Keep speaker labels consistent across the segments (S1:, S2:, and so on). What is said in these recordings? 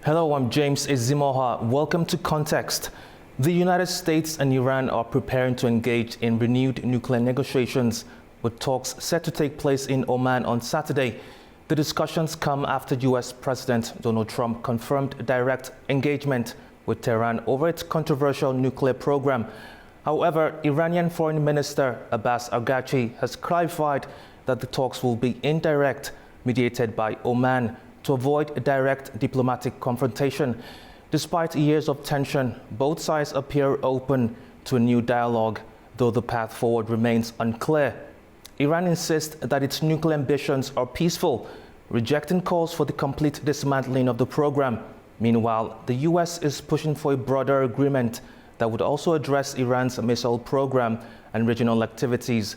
S1: Hello, I'm James Ezimoha. Welcome to Context. The United States and Iran are preparing to engage in renewed nuclear negotiations, with talks set to take place in Oman on Saturday. The discussions come after U.S. President Donald Trump confirmed direct engagement with Tehran over its controversial nuclear program. However, Iranian Foreign Minister Abbas Araghchi has clarified that the talks will be indirect, mediated by Oman, to avoid a direct diplomatic confrontation. Despite years of tension, both sides appear open to a new dialogue, though the path forward remains unclear. Iran insists that its nuclear ambitions are peaceful, rejecting calls for the complete dismantling of the program. Meanwhile, the U.S. is pushing for a broader agreement that would also address Iran's missile program and regional activities.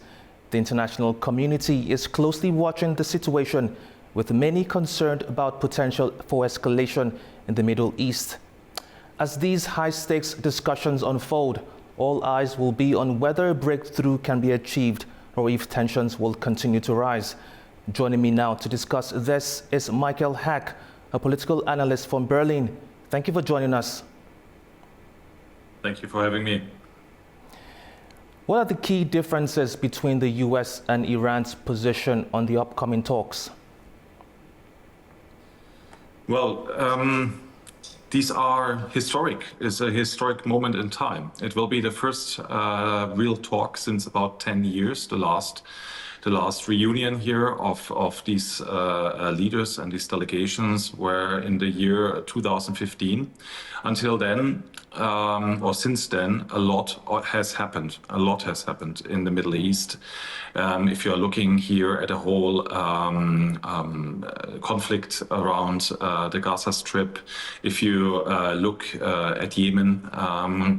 S1: The international community is closely watching the situation, with many concerned about potential for escalation in the Middle East. As these high-stakes discussions unfold, all eyes will be on whether a breakthrough can be achieved or if tensions will continue to rise. Joining me now to discuss this is Michael Hack, a political analyst from Berlin. Thank you for joining us.
S2: Thank you for having me.
S1: What are the key differences between the US and Iran's position on the upcoming talks?
S2: Well, these are historic. It's a historic moment in time. It will be the first real talk since about 10 years, the last reunion here of these leaders and these delegations were in the year 2015. Until then, or since then, a lot has happened. A lot has happened in the Middle East. If you're looking here at a whole conflict around the Gaza Strip, if you look at Yemen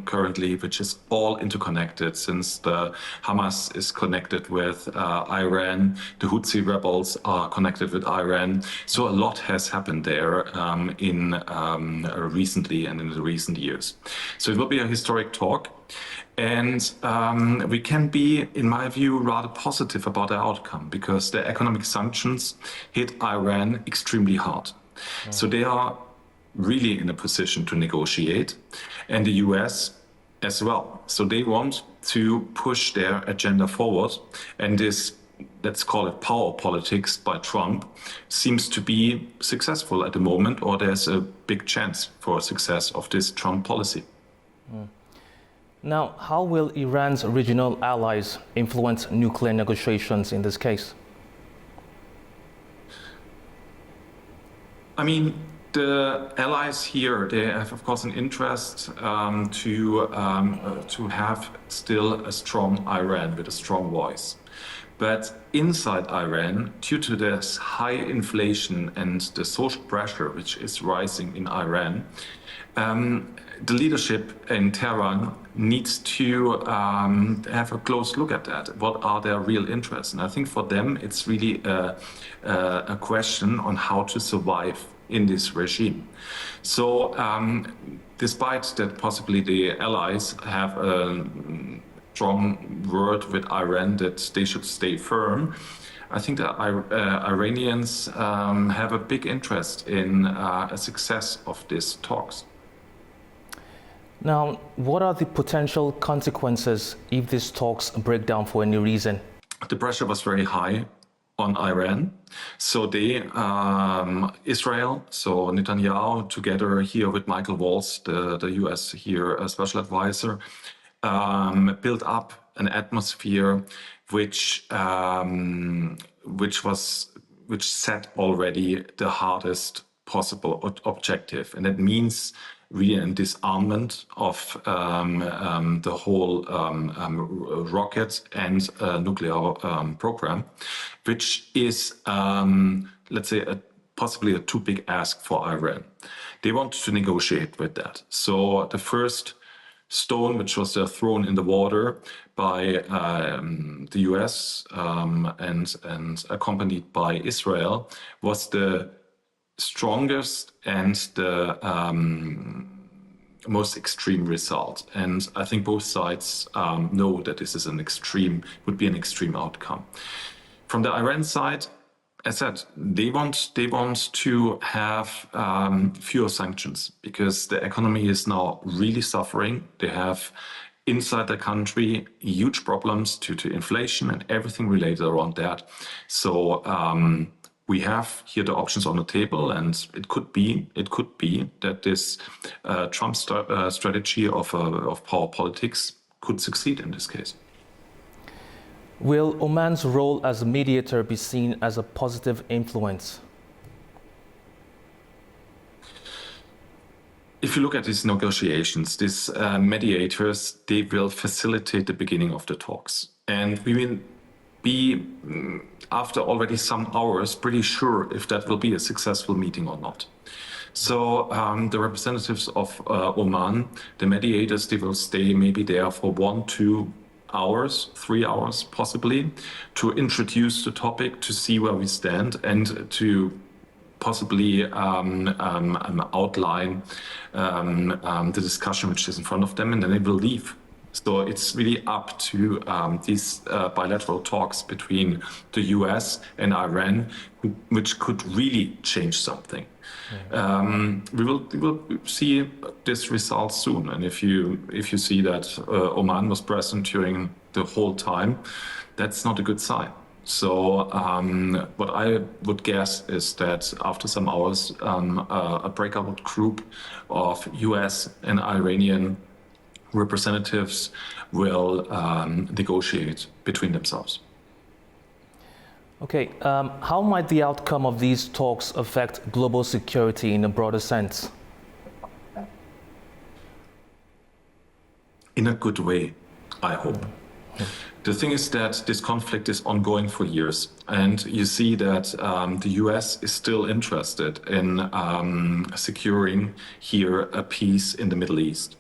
S2: currently, which is all interconnected, since the Hamas is connected with Iran, the Houthi rebels are connected with Iran. So a lot has happened there recently and in the recent years. So it will be a historic talk. And we can be, in my view, rather positive about the outcome, because the economic sanctions hit Iran extremely hard. So they are really in a position to negotiate, and the US as well. So they want to push their agenda forward, and this, let's call it power politics by Trump, seems to be successful at the moment, or there's a big chance for success of this Trump policy.
S1: Now, how will Iran's regional allies influence nuclear negotiations in this case?
S2: I mean, the allies here, they have, of course, an interest to have still a strong Iran with a strong voice. But inside Iran, due to this high inflation and the social pressure which is rising in Iran, the leadership in Tehran needs to have a close look at that. What are their real interests? And I think for them, it's really a question on how to survive in this regime. So despite that possibly the allies have a strong word with Iran that they should stay firm, I think the Iranians have a big interest in a success of these talks.
S1: Now, what are the potential consequences if these talks break down for any reason?
S2: The pressure was very high on Iran. So they, Israel, so Netanyahu, together here with Michael Waltz, the US here special advisor, built up an atmosphere which set already the hardest possible objective, and that means really a disarmament of the whole rocket and nuclear program, which is, let's say, possibly a too big ask for Iran. They want to negotiate with that. So the first stone which was thrown in the water by the US and accompanied by Israel was the strongest and the most extreme result. And I think both sides know that this is would be an extreme outcome. From the Iran side, as said, they want to have fewer sanctions because the economy is now really suffering. They have inside the country huge problems due to inflation and everything related around that. So we have here the options on the table, and it could be that this Trump strategy of power politics could succeed in this case.
S1: Will Oman's role as a mediator be seen as a positive influence?
S2: If you look at these negotiations, these mediators, they will facilitate the beginning of the talks. And we will be, after already some hours, pretty sure if that will be a successful meeting or not. So the representatives of Oman, the mediators, they will stay maybe there for 1, 2 hours, 3 hours possibly, to introduce the topic, to see where we stand, and to possibly outline the discussion which is in front of them, and then they will leave. So it's really up to these bilateral talks between the US and Iran, which could really change something. We will see this result soon, and if you see that Oman was present during the whole time, that's not a good sign. So what I would guess is that after some hours, a breakout group of US and Iranian representatives will negotiate between themselves.
S1: Okay, how might the outcome of these talks affect global security in a broader sense?
S2: In a good way, I hope. The thing is that this conflict is ongoing for years, and you see that the US is still interested in securing here a peace in the Middle East.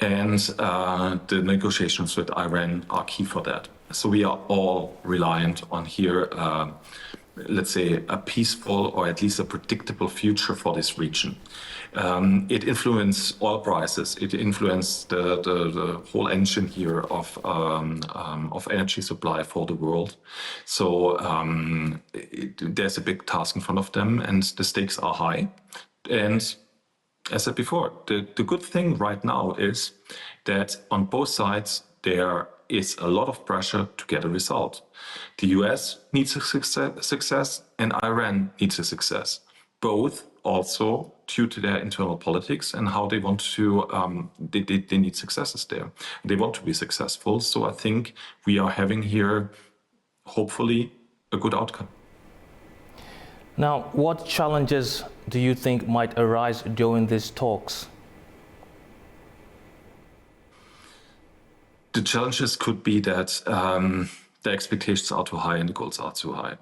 S2: And the negotiations with Iran are key for that. So we are all reliant on here, let's say, a peaceful or at least a predictable future for this region. It influences oil prices. It influenced the whole engine here of energy supply for the world. So there's a big task in front of them, and the stakes are high. And as I said before, the good thing right now is that on both sides there is a lot of pressure to get a result. The US needs a success and Iran needs a success. Both also due to their internal politics and how they want to, they need successes there. They want to be successful. So I think we are having here, hopefully, a good outcome.
S1: Now, what challenges do you think might arise during these talks?
S2: The challenges could be that the expectations are too high and the goals are too high.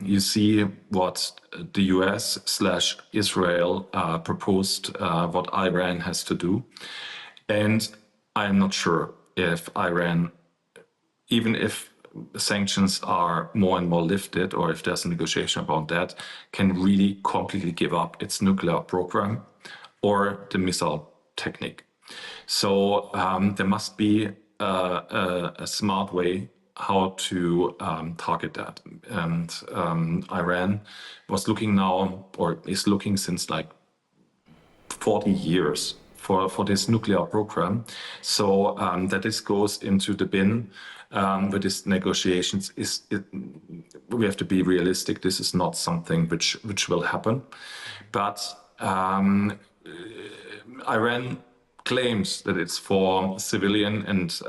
S2: You see what the US/Israel proposed, what Iran has to do. And I am not sure if Iran, even if sanctions are more and more lifted, or if there's a negotiation about that, can really completely give up its nuclear program or the missile technique. So there must be a smart way how to target that. And Iran was looking now, or is looking since like 40 years for this nuclear program. So that this goes into the bin with these negotiations, we have to be realistic. This is not something which will happen. But Iran claims that it's for civilian and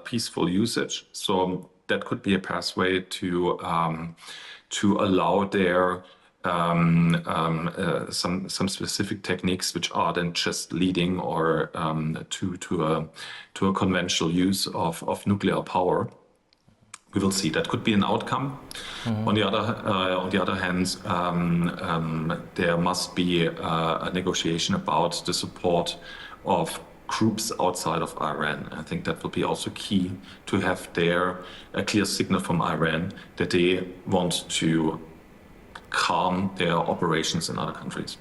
S2: peaceful usage. So that could be a pathway to allow their some specific techniques which are then just leading or to a conventional use of nuclear power. We will see. That could be an outcome. Mm-hmm. On the other hand, there must be a negotiation about the support of groups outside of Iran. I think that will be also key to have there a clear signal from Iran that they want to calm their operations in other countries.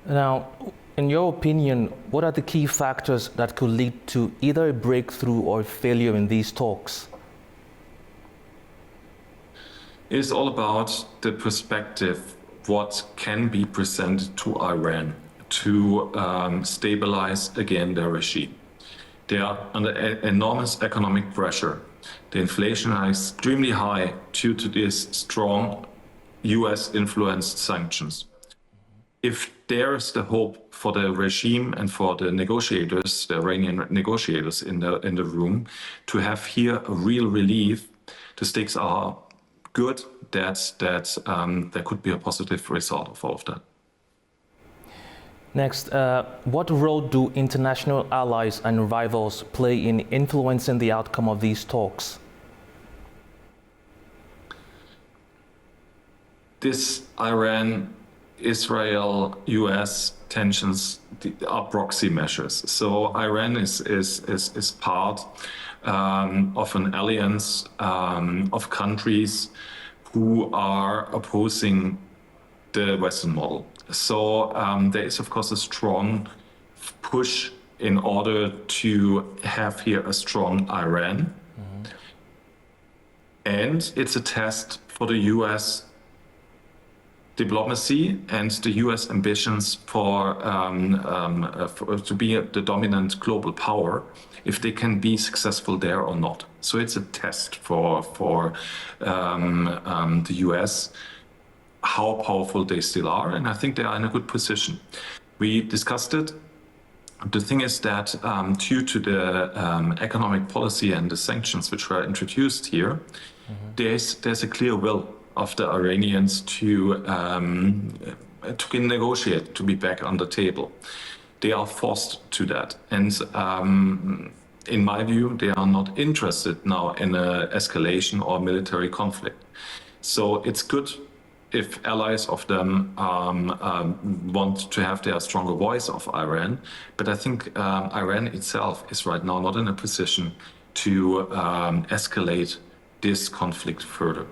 S1: Now, in your opinion, what are the key factors that could lead to either a breakthrough or failure in these talks?
S2: It is all about the perspective, what can be presented to Iran to stabilize again their regime. They are under enormous economic pressure. The inflation is extremely high due to these strong US-influenced sanctions. If there is the hope for the regime and for the negotiators, the Iranian negotiators in the room, to have here a real relief, the stakes are good that there could be a positive result of all of that.
S1: Next, what role do international allies and rivals play in influencing the outcome of these talks?
S2: This Iran, Israel, US tensions are proxy measures. So Iran is part of an alliance of countries who are opposing the Western model. So there is, of course, a strong push in order to have here a strong Iran. Mm-hmm. And it's a test for the US diplomacy and the US ambitions for to be the dominant global power, if they can be successful there or not. So it's a test for the US, how powerful they still are, and I think they are in a good position. We discussed it. The thing is that due to the economic policy and the sanctions which were introduced here, mm-hmm. there's a clear will of the Iranians to negotiate, to be back on the table. They are forced to that. And in my view, they are not interested now in an escalation or military conflict. So it's good if allies of them want to have their stronger voice of Iran. But I think Iran itself is right now not in a position to escalate this conflict further.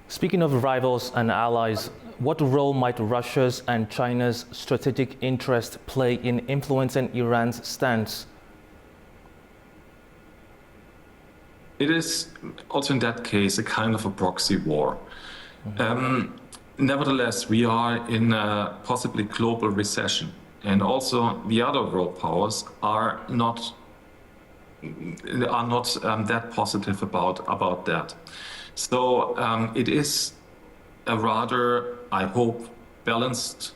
S1: Speaking of rivals and allies, what role might Russia's and China's strategic interest play in influencing Iran's stance?
S2: It is also in that case a kind of a proxy war. Mm-hmm. Nevertheless, we are in a possibly global recession, and also the other world powers are not that positive about that. So it is a rather, I hope, balanced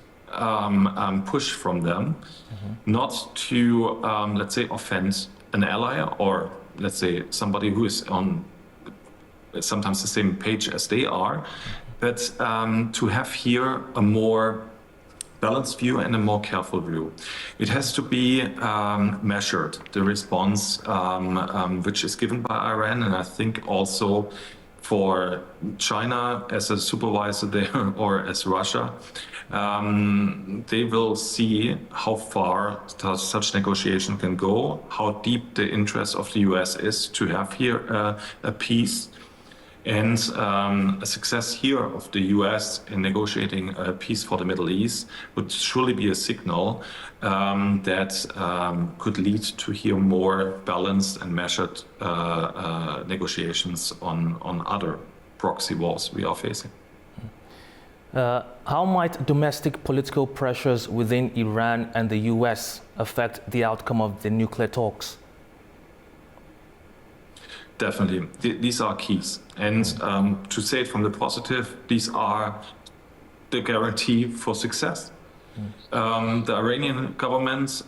S2: push from them, mm-hmm. not to, let's say, offend an ally or, let's say, somebody who is on sometimes the same page as they are, but to have here a more balanced view and a more careful view. It has to be measured, the response which is given by Iran, and I think also for China as a supervisor there or as Russia, they will see how far such negotiation can go, how deep the interest of the US is to have here a peace. And a success here of the US in negotiating a peace for the Middle East would surely be a signal that could lead to here more balanced and measured negotiations on other proxy wars we are facing.
S1: How might domestic political pressures within Iran and the US affect the outcome of the nuclear talks?
S2: Definitely, these are keys. And to say it from the positive, these are the guarantee for success. The Iranian government,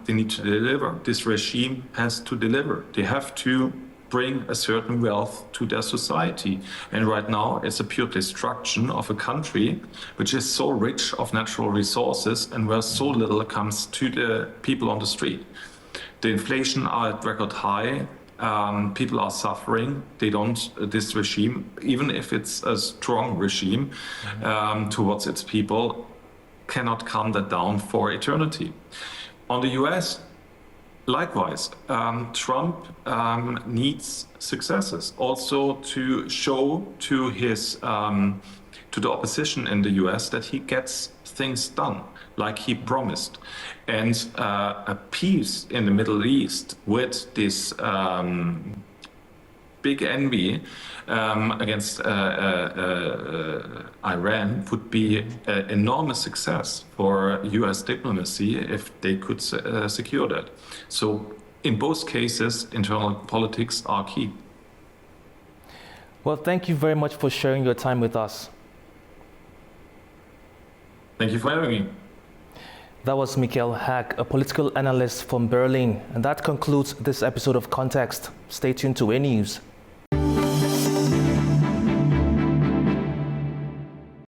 S2: they need to deliver. This regime has to deliver. They have to bring a certain wealth to their society. And right now, it's a pure destruction of a country which is so rich of natural resources and where so little comes to the people on the street. The inflation are at record high. People are suffering. They don't, this regime, even if it's a strong regime towards its people, cannot calm that down for eternity. On the US, likewise, Trump needs successes also to show to his to the opposition in the US that he gets things done like he promised. And a peace in the Middle East with this big envy against Iran would be an enormous success for US diplomacy if they could secure that. So in both cases, internal politics are key.
S1: Well, thank you very much for sharing your time with us.
S2: Thank you for having me.
S1: That was Michael Hack, a political analyst from Berlin. And that concludes this episode of Context. Stay tuned to A News.